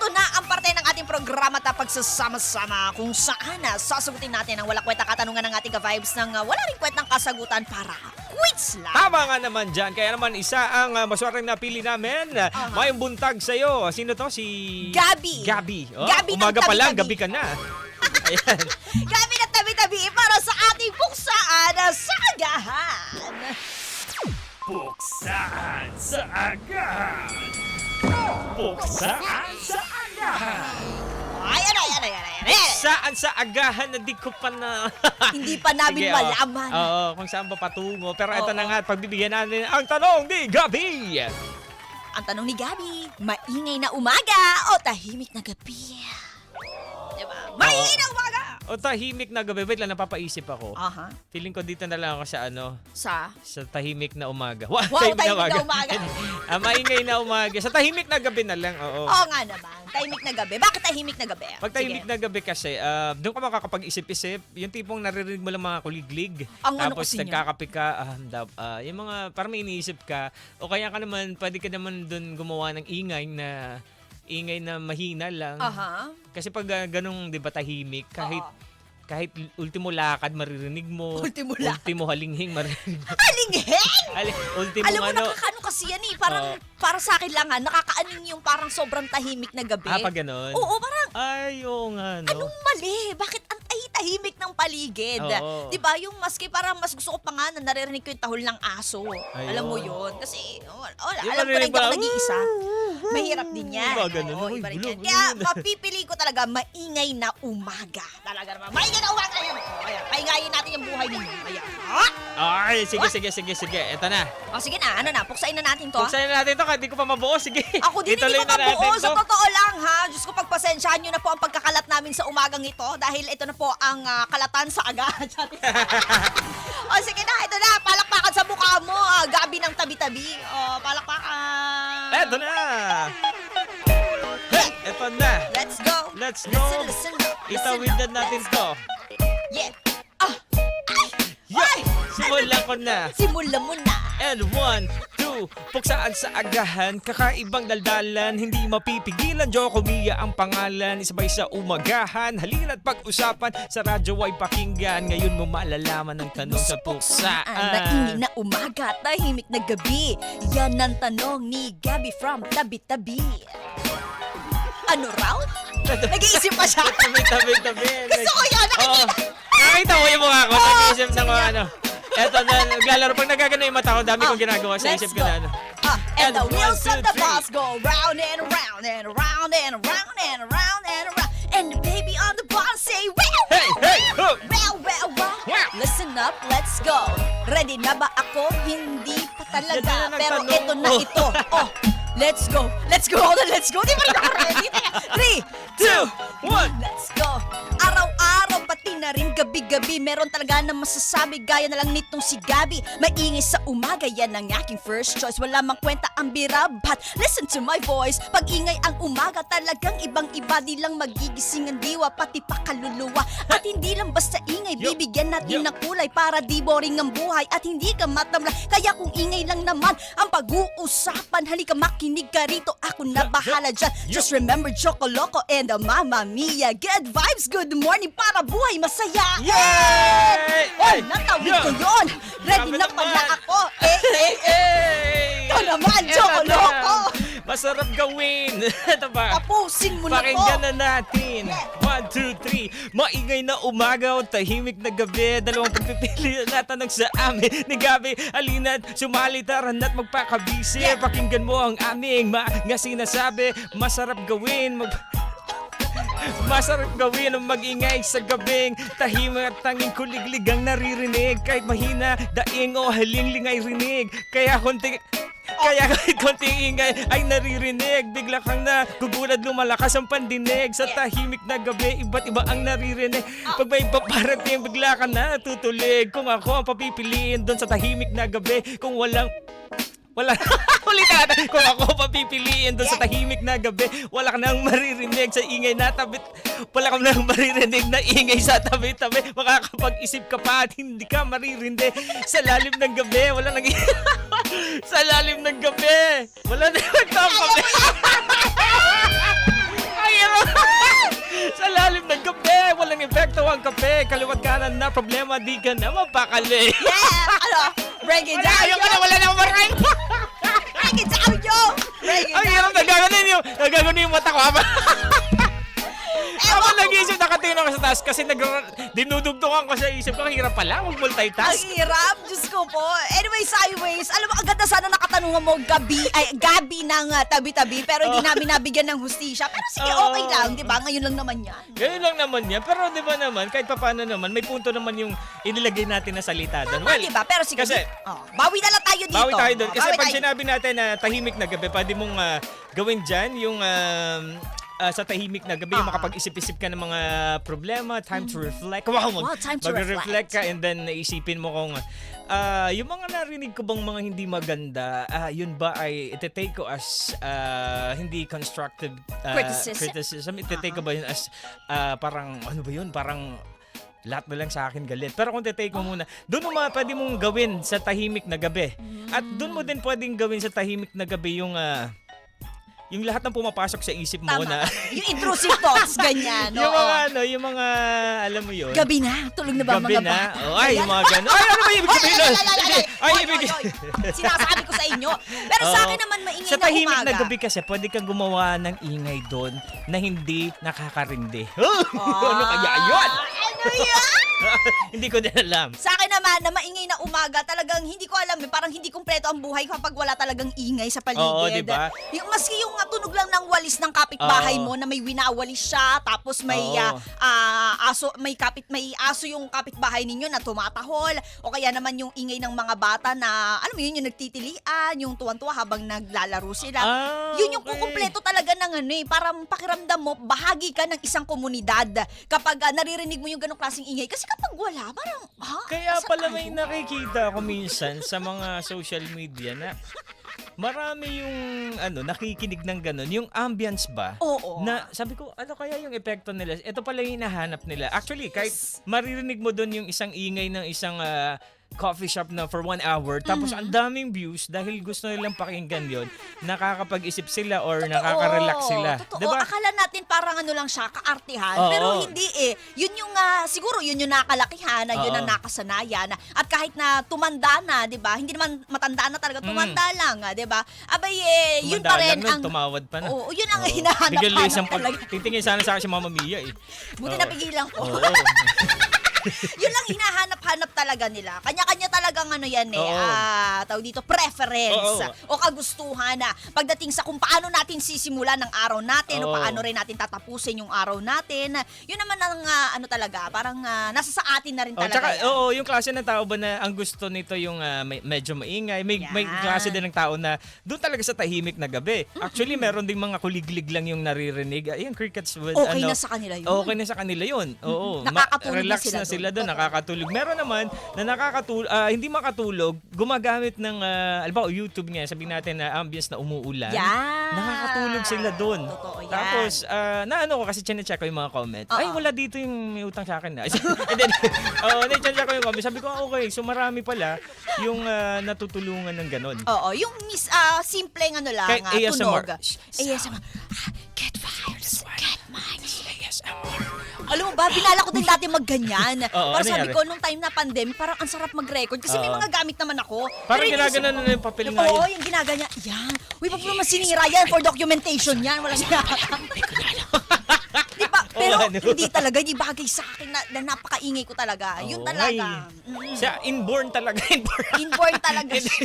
ito na ang parte ng ating programa at pagsasama-sama kung saan sasagutin natin ang wala kwenta katanungan ng ating ka-vibes ng wala rin kwentang kasagutan para quiz lang. Tama nga naman dyan. Kaya naman isa ang maswerteng napili namin. May buntag sa'yo. Sino to? Si Gabi. Gabi. Oh, Gabi ng umaga pa lang, tabi-tabi. gabi ka na. Ayan. Gabi na tabi-tabi para sa ating puksaan sa agahan. Puksaan sa agahan. Puksaan sa agahan. Ayan. Saan sa agahan na di ko pa na... Hindi pa namin Sige, malaman. Oo, kung saan pa patungo. Pero ito Oo. na nga, pagbibigyan natin ang tanong ni Gabi. Ang tanong ni Gabi, maingay na umaga o tahimik na gabi? Diba? Maingay na umaga! O tahimik na gabi. Wait lang, napapaisip ako. Aha. Feeling ko dito na lang ako sa sa tahimik na umaga. Wow, Wow, tahimik na umaga. Maingay na umaga. Sa tahimik na gabi na lang, oo. Oo nga naman, tahimik na gabi. Bakit tahimik na gabi? Pag tahimik na gabi kasi, doon ka makakapag-isip-isip. Yung tipong naririnig mo lang mga kuliglig. Ang ano Tapos kasi niya? nagkakape ka, yung mga parang may iniisip ka. O kaya ka naman, pwede ka naman doon gumawa ng ingay na mahina lang. Aha. Kasi pag ganong, di ba, tahimik, kahit ultimo lakad maririnig mo. Ultimo lakad. Ultimo halinghing maririnig mo. Kalingheng! Ultimo Alam mo, ano. nakakaano kasi yan eh. Parang, para sa akin lang nakakaaning yung parang sobrang tahimik na gabi. Pag ganon? Oo, parang, Ay, oo nga, no? anong mali? Bakit ang tahimik ng paligid? Oo. Diba? Yung maski parang mas gusto ko pa nga na naririnig ko yung tahol ng aso. Ay, Alam mo oo. yun? Kasi, Yung alam ko na marinig hindi ako ba? nag-iisa. Mahirap din yan. Diba, ganun? Oo, Uy, iba rin gulo, yan. gulo Kaya yun. mapipili ko talaga maingay na umaga. Talaga naman. Maingay na umaga yan. Ayan, paingayin natin yung buhay ninyo. Ayan. Ay, sige. Ito na. O sige na, ano na, puksain na natin to. Buksan na natin to, kahit di ko pa mabuo. Sige. Ako din hindi Ituloy ko na natin mabuo. Sa to. totoo lang ha. Diyos ko, pagpasensyahan nyo na po ang pagkakalat namin sa umagang ito dahil ito na po ang kalatan sa agahan. O sige na, ito na. Palakpakan sa mukha mo. Gabi ng tabi-tabi. O, palakpakan. Eto na. Hey, eto na. Let's go. Let's go. Listen. Itawid na natin to. Yeah. Yeah. Simulan ko na. Simulan mo na. And 1, 2, puksaan sa agahan, kakaibang daldalan, hindi mapipigilan, Joko Mia ang pangalan, isabay sa umagahan, halina't pag-usapan, sa radyo ay pakinggan, ngayon mo malalaman ang tanong sa puksaan. Maingay na umaga, tahimik na gabi. Yan ang tanong ni Gabby from Tabi-Tabi. Ano raw? Nag-iisip pa siya. Tabi. Gusto ko yan, nakikita. Nakita mo yung mukha ko, nag-iisip ng mga ano. Eto na, naglalaro. Pag nagagano yung mata ko, dami kong ginagawa sa let's isip ko go. na ano. And the And wheels 1, of the 2, 3. bus go round and around and around and around and around and around. And the baby on the bus say, well, Hey, ho! well. Yeah. Listen up, let's go. Ready na ba ako? Hindi pa talaga. Yan na Pero nagtanong. ito na ito. Oh, let's go. Let's go. Let's go. Di ba rin ako ready? 3, 2, 1. let's go. Araw-araw, pati na rin gabi-gabi, meron talaga na masasabi gaya na lang nitong si Gabi. Maingay sa umaga, yan ang aking first choice. Wala mang kwenta ang birabat. Listen to my voice. Pag ingay ang umaga, talagang ibang-iba. Di lang magigising ang diwa, pati pa kaluluwa. At hindi lang basta ingay, Yo. bibigyan natin Yo. ng kulay para di boring ang buhay at hindi ka matamla. Kaya kung ingay lang naman ang pag-uusapan, halika makinig ka rito, ako na bahala dyan. Yo. Just remember Choco Loco and the Mamma Mia. Good vibes, good morning para buhay masaya. Yay! Oy, natawid Yo. ko yun. Ready Grabe na pala naman. ako. Ito naman, Choco Eto na. Loco. Masarap gawin. Ito ba? Tapusin mo na to. Pakinggan na natin. 1, 2, 3. Maingay na umaga o tahimik na gabi. Dalawang pagpipili na tanong sa amin ni Gabi. Alina't sumali, taran at magpakabisi. Yeah. Pakinggan mo ang aming mga sinasabi. Masarap gawin. Masarap gawin ang mag-ingay sa gabing tahimik at tanging kuliglig ang naririnig. Kahit mahina, daing o halingling ay rinig. Kaya kahit konting ingay ay naririnig. Bigla kang nagugulat, lumalakas ang pandinig. Sa tahimik na gabi, iba't iba ang naririnig. Pag may paparating, bigla ka na natutulig. Kung ako ang papipiliin doon sa tahimik na gabi, kung wala ulit natin. Kung ako papipiliin doon sa tahimik na gabi, wala ka nang maririnig sa ingay na tabi. Wala ka nang maririnig na ingay sa tabi-tabi. Makakapag-isip ka pa at hindi ka maririnig. Sa lalim ng gabi, wala nang sa lalim ng gabi, wala nang nagtatabi. hinaharap na problema, di ka na mapakali. Yeah! Ano? Break it down, Ayaw yo! ko na, wala na akong maray. Break it down, yo! Break it Ang down! hirap, nagagano yung mata ko. Ako nag-iisip, nakatingin ako sa taas kasi dinudugtungan ko sa isip ko. Ang hirap pala, Ang mag-multitask. hirap, Diyos ko po. Anyways, alam mo, agad na sana nakatanungan mo Gabi ng tabi-tabi, pero hindi namin nabigyan ng hustisya. Pero sige, Oo. okay lang, di ba? Ngayon lang naman yan. Ganyan lang naman yan. Pero di ba naman, kahit papaano naman, may punto naman yung inilagay natin na salita doon. Tama, di ba? Pero sige, kasi, bawi na lang tayo dito. bawi tayo doon. Kasi Bawi pag tayo. sinabi natin na tahimik na gabi, pwede mong gawin dyan yung sa tahimik na gabi, makapag-isip-isip ka ng mga problema, time to reflect. Wow, time to mag-reflect ka and then naisipin mo kung yung mga narinig ko bang mga hindi maganda, yun ba ay ite-take ko as hindi constructive criticism? Ite-take ko ba yun as parang, ano ba yun? Parang lahat na lang sa akin galit. Pero kung titake mo muna, doon mo pwede mong gawin sa tahimik na gabi. At doon mo din pwedeng gawin sa tahimik na gabi yung lahat ng pumapasok sa isip mo Tama. na Yung intrusive thoughts, ganyan. yung mga alam mo yun. Gabi na, tulog na ba Gabi mga na. bata? Oh, ay, yung mga gano'n. Ay, ano ba ibig sabihin nun? Ay, ibig Sinasabi ko sa inyo. Pero sa akin naman maingay sa na tahimik umaga. na gabi kasi, pwede kang gumawa ng ingay doon na hindi nakakarindi. Ano kaya yun? Ano yan? Hindi ko din alam. Sa akin naman, na maingay na umaga, talagang hindi ko alam, parang hindi kumpleto ang buhay kapag wala talagang ingay sa paligid. Oo, diba? Yung, maski yung tunog lang ng walis ng kapitbahay Oo. mo na may winawalis siya, tapos may Oo. aso, may aso yung kapitbahay ninyo na tumatahol, o kaya naman yung ingay ng mga bata na, alam mo yun, yung nagtitilian, yung tuwan-tuwa habang naglalaro sila. Yun yung okay. kukumpleto talaga ng parang pakiramdam mo, bahagi ka ng isang komunidad kapag naririnig mo yung ganong klaseng ingay. Kasi kapag wala, parang, Kaya saan pala tayo? may nakikita ako minsan sa mga social media na marami yung nakikinig ng ganun. Yung ambience ba? Oo. Na sabi ko, ano kaya yung epekto nila? Ito pala yung hinahanap nila. Actually, kahit maririnig mo doon yung isang ingay ng isang coffee shop na for 1 hour, tapos ang daming views dahil gusto nilang pakinggan yon, nakakapag-isip sila or nakaka-relax sila. Totoo. Diba? Akala natin parang lang siya, kaartihan. Oo. Pero hindi Yun yung, siguro yun yung nakalakihan, yun ang nakasanayan. At kahit na tumanda na, di ba? Hindi naman matanda na talaga, tumanda lang, di ba? Abay, yun pa rin ang... tumawad pa na. Oo, yun ang hinahanap-hanap Bigyan isang talaga. titingin sana sa akin si Mama Mia eh. Buti Oo. napigilan ko. Oo. Yun lang hinahanap-hanap talaga nila. Kanya-kanya talagang yan Oo. tawag dito, preference Oo. o kagustuhan na pagdating sa kung paano natin sisimulan ng araw natin o Oo. paano rin natin tatapusin yung araw natin. Yun naman ang talaga, parang nasa sa atin na rin talaga. Tsaka, yan. yung klase ng tao ba na ang gusto nito yung medyo maingay. May Yan. klase din ng tao na doon talaga sa tahimik na gabi. Actually, meron ding mga kuliglig lang yung naririnig. Yung crickets with Okay na sa kanila yun. Okay na sa kanila yun. Oo. Nakakatulog na relax sila na sila doon. doon. Nakakatulog. Meron naman na hindi makatulog, gumagamit ng, alam YouTube nga, sabihin natin na ambience na umuulan. Yan. Nakakatulog sila doon. Totoo yan. Tapos, naano ko kasi chinecheck ko yung mga comment. Ay, wala dito yung may utang sa akin na. And then, chinecheck ko yung comment. Sabi ko, okay, so marami pala yung natutulungan ng ganon. Oo, yung simpleng lang, Kahit ASMR. tunog. ASMR. Get vibes, get minds. ASMR. Alam mo ba, binala ko din dati magganyan. Oo, Para ano sabi nangyari? ko, nung time na pandemic, parang ang sarap mag-record. Kasi may Oo. mga gamit naman ako. Parang Pero ginagana inisip ko- na yung papel nga Oo, yun. yung ginaganya. Yan. Uy, pa naman sinira yan for documentation yan. Walang ginagawa. Di ba? Pero ano? hindi talaga, hindi bagay sa akin na napakaingay ko talaga. Yun Oo, talaga. Siya, inborn talaga. Inborn. Inborn talaga siya.